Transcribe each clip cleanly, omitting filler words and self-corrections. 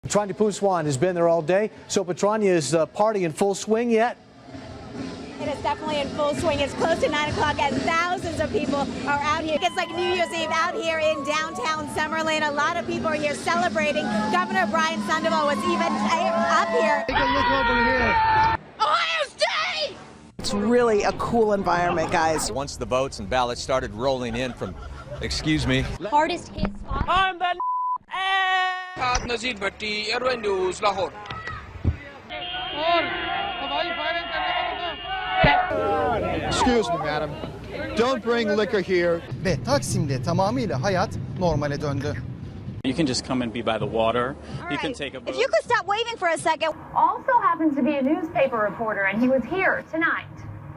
Petrania Puswan has been there all day. So Petrania is party in full swing yet? It is definitely in full swing. It's close to 9 o'clock and thousands of people are out here. It's like New Year's Eve out here in downtown Summerlin. A lot of people are here celebrating. Governor Brian Sandoval was even up here. Take a look over here. Ohio State! It's really a cool environment, guys. Once the votes and ballots started rolling in from, excuse me, hardest hit spot. I'm the Airway News, Lahore. Excuse me, madam. Don't bring liquor here. Ve Taksim'de tamamıyla hayat normale döndü. You can just come and be by the water. You can take a boat. If you could stop waving for a second. Also happens to be a newspaper reporter, and he was here tonight.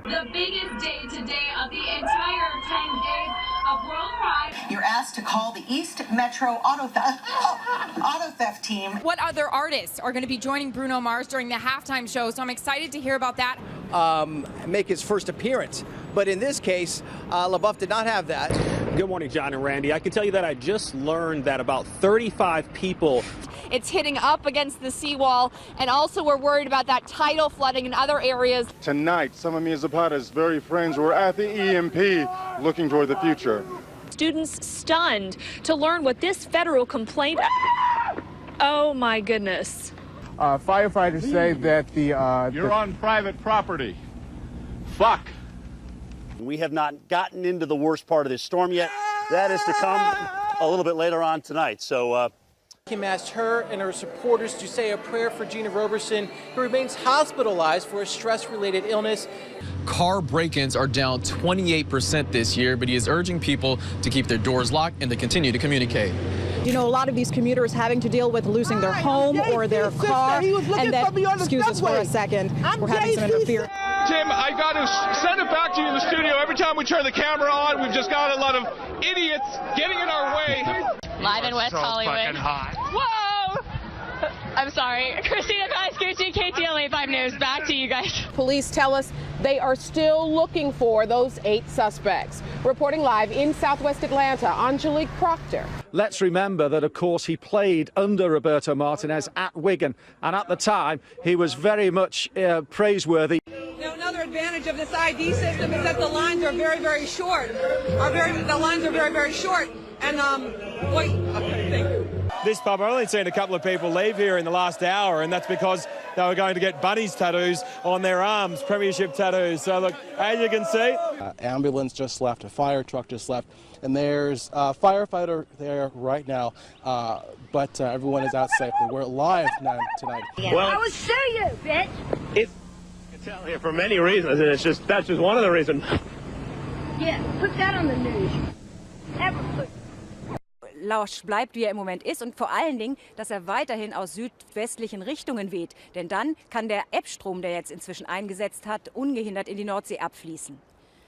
The biggest day today of the entire 10 days of World Pride. You're asked to call the East Metro auto theft team. What other artists are going to be joining Bruno Mars during the halftime show? So I'm excited to hear about that. Make his first appearance. But in this case, LaBeouf did not have that. Good morning, John and Randy. I can tell you that I just learned that about 35 people. It's hitting up against the seawall, and also we're worried about that tidal flooding in other areas. Tonight, some of Zapata's very friends were at the EMP looking toward the future. Students stunned to learn what this federal complaint... Oh, my goodness. Firefighters say that You're on private property. Fuck. We have not gotten into the worst part of this storm yet. That is to come a little bit later on tonight. So Kim asked her and her supporters to say a prayer for Gina Roberson, who remains hospitalized for a stress-related illness. Car break-ins are down 28% this year, but he is urging people to keep their doors locked and to continue to communicate. You know, a lot of these commuters having to deal with losing their home or their car, and then, excuse us for a second, we're having some interference. Tim, I got to send it back to you in the studio. Every time we turn the camera on, we've just got a lot of idiots getting in our way. Live in West Hollywood. Fucking hot. Whoa! I'm sorry. Christina Guys-Gucci, KTLA 5 News. Back to you guys. Police tell us they are still looking for those 8 suspects. Reporting live in Southwest Atlanta, Angelique Proctor. Let's remember that, of course, he played under Roberto Martinez at Wigan, and at the time he was very much praiseworthy. Now, another advantage of this ID system is that the lines are very, very short. The lines are very, very short. And thank you. This pub, I've only seen a couple of people leave here in the last hour, and that's because they were going to get bunnies tattoos on their arms, premiership tattoos. So look, as you can see, Ambulance just left, a fire truck just left, and there's a firefighter there right now, but everyone is out safely. We're live tonight. Well, I was sure you, bitch. I can tell here for many reasons, and that's just one of the reasons. Yeah, put that on the news. Ever put. Lausch bleibt, wie er im Moment ist, und vor allen Dingen, dass er weiterhin aus südwestlichen Richtungen weht. Denn dann kann der Ebbstrom, der jetzt inzwischen eingesetzt hat, ungehindert in die Nordsee abfließen.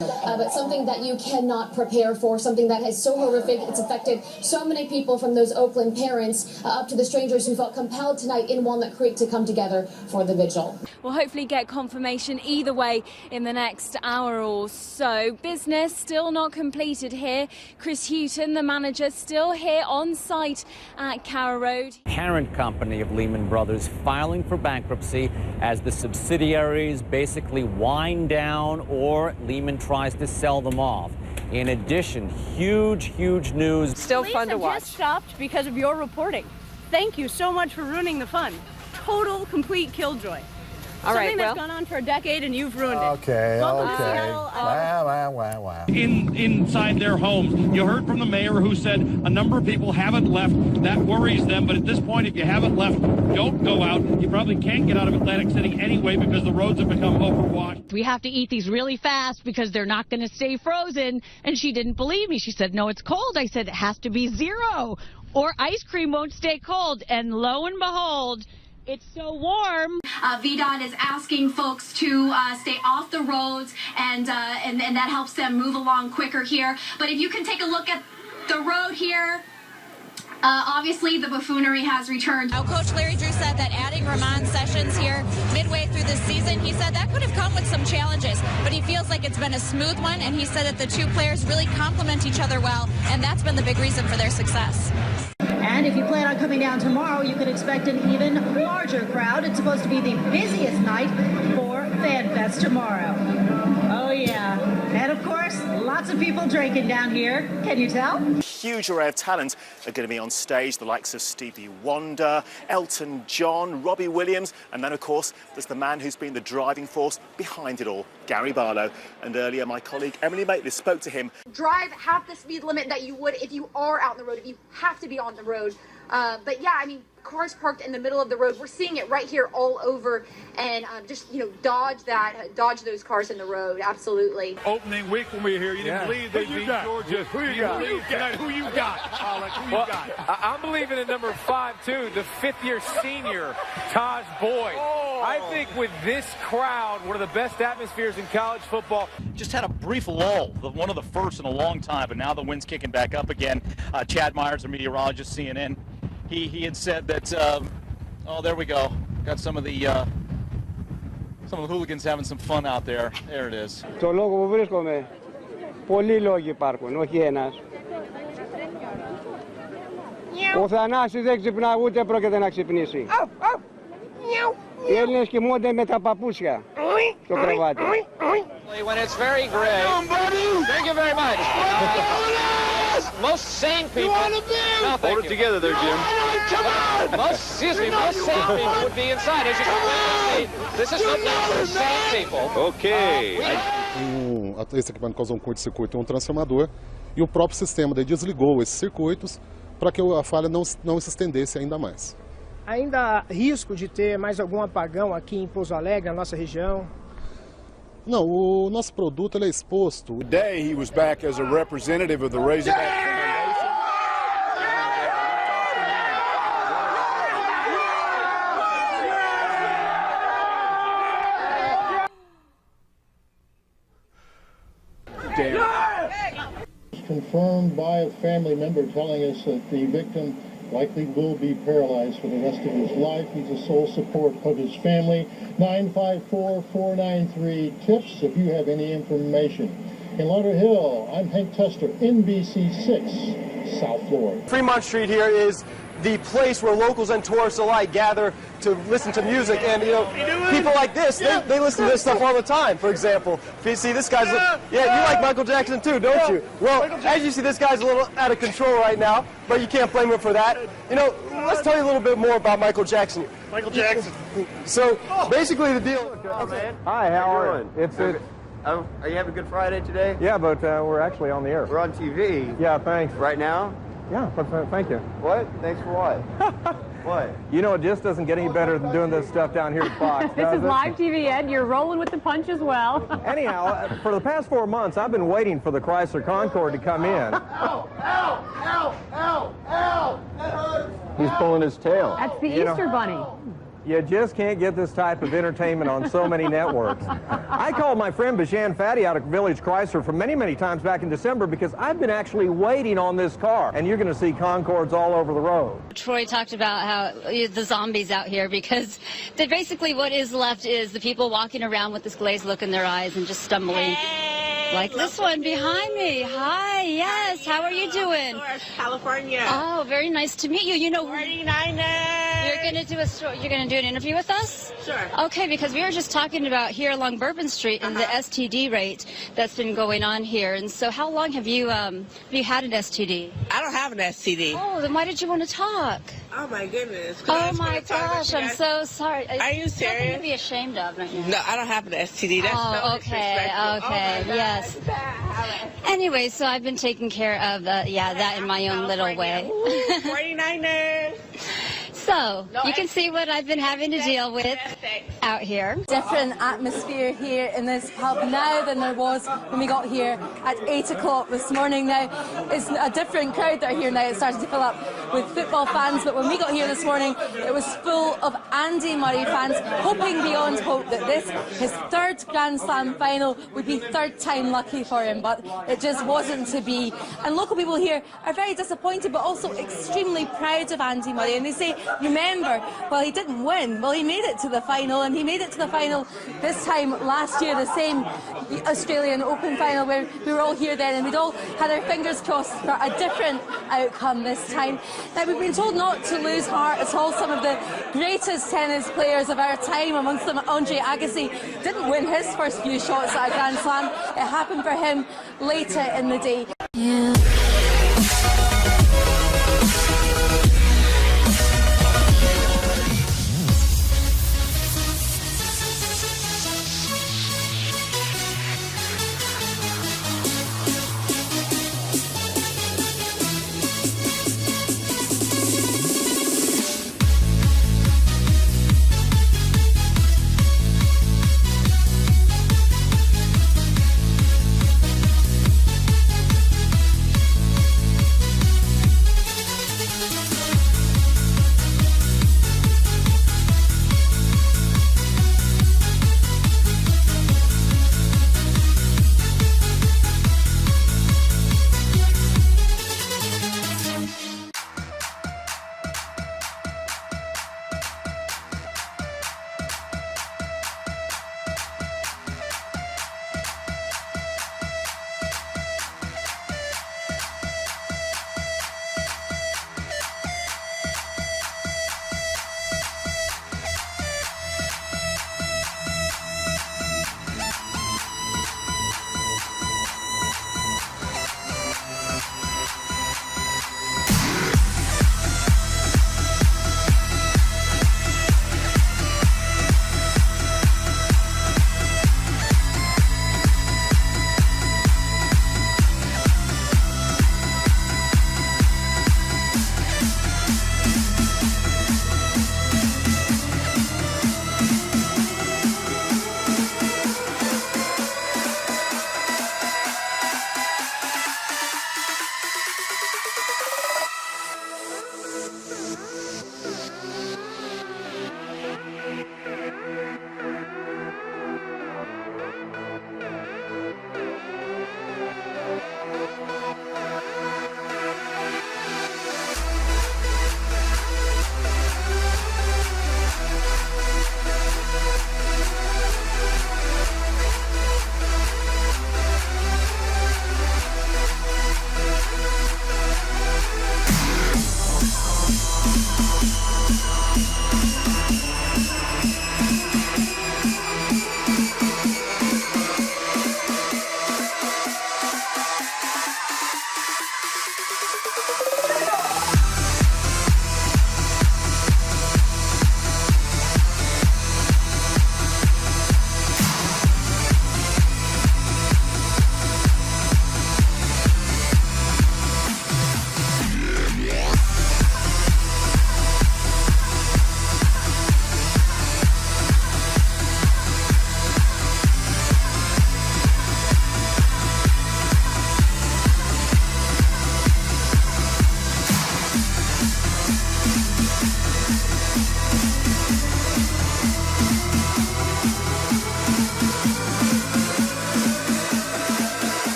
But something that you cannot prepare for, something that is so horrific, it's affected so many people, from those Oakland parents up to the strangers who felt compelled tonight in Walnut Creek to come together for the vigil. We'll hopefully get confirmation either way in the next hour or so. Business still not completed here. Chris Houghton, the manager, still here on site at Carrow Road. Parent company of Lehman Brothers filing for bankruptcy as the subsidiaries basically wind down or Lehman tries to sell them off. In addition, huge news. Still fun to watch. Just stopped because of your reporting. Thank you so much for ruining the fun. Total, complete killjoy. All right, Something that's gone on for a decade and you've ruined it. Okay. Wow. Inside their homes, you heard from the mayor who said a number of people haven't left. That worries them, but at this point, if you haven't left, don't go out. You probably can't get out of Atlantic City anyway because the roads have become overwashed. We have to eat these really fast because they're not going to stay frozen. And she didn't believe me. She said, no, it's cold. I said, it has to be 0 or ice cream won't stay cold. And lo and behold, it's so warm. VDOT is asking folks to stay off the roads, and that helps them move along quicker here. But if you can take a look at the road here, obviously the buffoonery has returned. Now, Coach Larry Drew said that adding Ramon Sessions here midway through the season, he said that could have come with some challenges, but he feels like it's been a smooth one, and he said that the two players really complement each other well, and that's been the big reason for their success. And if you plan on coming down tomorrow, you can expect an even larger crowd. It's supposed to be the busiest night for FanFest tomorrow. Oh, yeah. And, of course, lots of people drinking down here. Can you tell? Huge array of talent are going to be on stage, the likes of Stevie Wonder, Elton John, Robbie Williams, and then, of course, there's the man who's been the driving force behind it all, Gary Barlow. And earlier, my colleague Emily Maitlis spoke to him. Drive half the speed limit that you would if you are out on the road, if you have to be on the road. But yeah, I mean, cars parked in the middle of the road. We're seeing it right here all over, and just, you know, dodge those cars in the road. Absolutely. Opening week when we were here, you didn't believe they beat Georgia. Who you got? Who you got? Who you got? I'm believing in number 5 too, the 5th-year senior, Taj Boyd. I think with this crowd, one of the best atmospheres in college football. Just had a brief lull, one of the first in a long time, but now the wind's kicking back up again. Chad Myers, our meteorologist, CNN, he had said that, oh, there we go. Got some of the hooligans having some fun out there. There it is. Το λόγο που βρίσκομαι, πολλοί λόγοι υπάρχουν, όχι ένας. Ο Θανάσης δεν ξυπνά, ούτε πρόκειται να ξυπνήσει. Οι Έλληνες κοιμούνται με τα παπούσια στο κρεβάτι. When it's very gray. Thank you very much. Most sane people. Hold it together there, Jim. Most sane people would be inside. As you can see, this is not for sane people. Ok. Esse equipamento causou um curto-circuito e um transformador, e o próprio sistema desligou esses circuitos para que a falha não se estendesse ainda mais. Ainda há risco de ter mais algum apagão aqui em Pouso Alegre, na nossa região? Não, o nosso produto ele é exposto. Today he was back as a representative of the Razorback Foundation. Confirmed by a family member telling us that the victim likely will be paralyzed for the rest of his life. He's the sole support of his family. 954-493-TIPS if you have any information. In Lauderhill, I'm Hank Tester, NBC6, South Florida. Fremont Street here is the place where locals and tourists alike gather to listen to music, and you know, people like this, they listen to this stuff all the time. For example, if you see this guy's, you like Michael Jackson too, don't you? Well, as you see, this guy's a little out of control right now, but you can't blame him for that. You know, let's tell you a little bit more about Michael Jackson. Michael Jackson. So, basically the deal. Hi, how are you? Are you having a good Friday today? Yeah, but we're actually on the air. We're on TV. Yeah, thanks. Right now? Yeah, but thank you. What? Thanks for what? What? You know, it just doesn't get any better than doing this stuff down here at Fox. This is live TV, Ed. You're rolling with the punch as well. Anyhow, for the past 4 months, I've been waiting for the Chrysler Concorde to come in. Ow! Ow! Ow! Ow! Ow! That hurts! He's pulling his tail. That's the Easter Bunny. You just can't get this type of entertainment on so many networks. I called my friend Bijan Fadi out of Village Chrysler for many, many times back in December because I've been actually waiting on this car, and you're going to see Concordes all over the road. Troy talked about how the zombies out here, because basically what is left is the people walking around with this glazed look in their eyes and just stumbling. Like this one behind me. Hi, yes. How are you doing? California. Oh, very nice to meet you. You know, 49ers. You're going to do an interview with us? Sure. Okay, because we were just talking about here along Bourbon Street and the STD rate that's been going on here. And so how long have you had an STD? I don't have an STD. Oh, then why did you want to talk? Oh my goodness. Oh my gosh, I'm so sorry. Are you serious? Nothing to be ashamed of right now. No, I don't have an STD. That's so disrespectful. Okay, yes. Anyway, so I've been taking care of that in my own little way. 49ers. So, you can see what I've been having to deal with out here. Different atmosphere here in this pub now than there was when we got here at 8 o'clock this morning. Now, it's a different crowd that are here now. It's starting to fill up with football fans, but when we got here this morning, it was full of Andy Murray fans, hoping beyond hope that this, his third Grand Slam final, would be third time lucky for him, but it just wasn't to be. And local people here are very disappointed, but also extremely proud of Andy Murray, and they say remember, well, he didn't win. Well, he made it to the final, and he made it to the final this time last year, the same Australian Open final where we were all here then, and we'd all had our fingers crossed for a different outcome this time. Now, we've been told not to lose heart at all. Some of the greatest tennis players of our time, amongst them Andre Agassi, didn't win his first few shots at a Grand Slam. It happened for him later in the day. Yeah.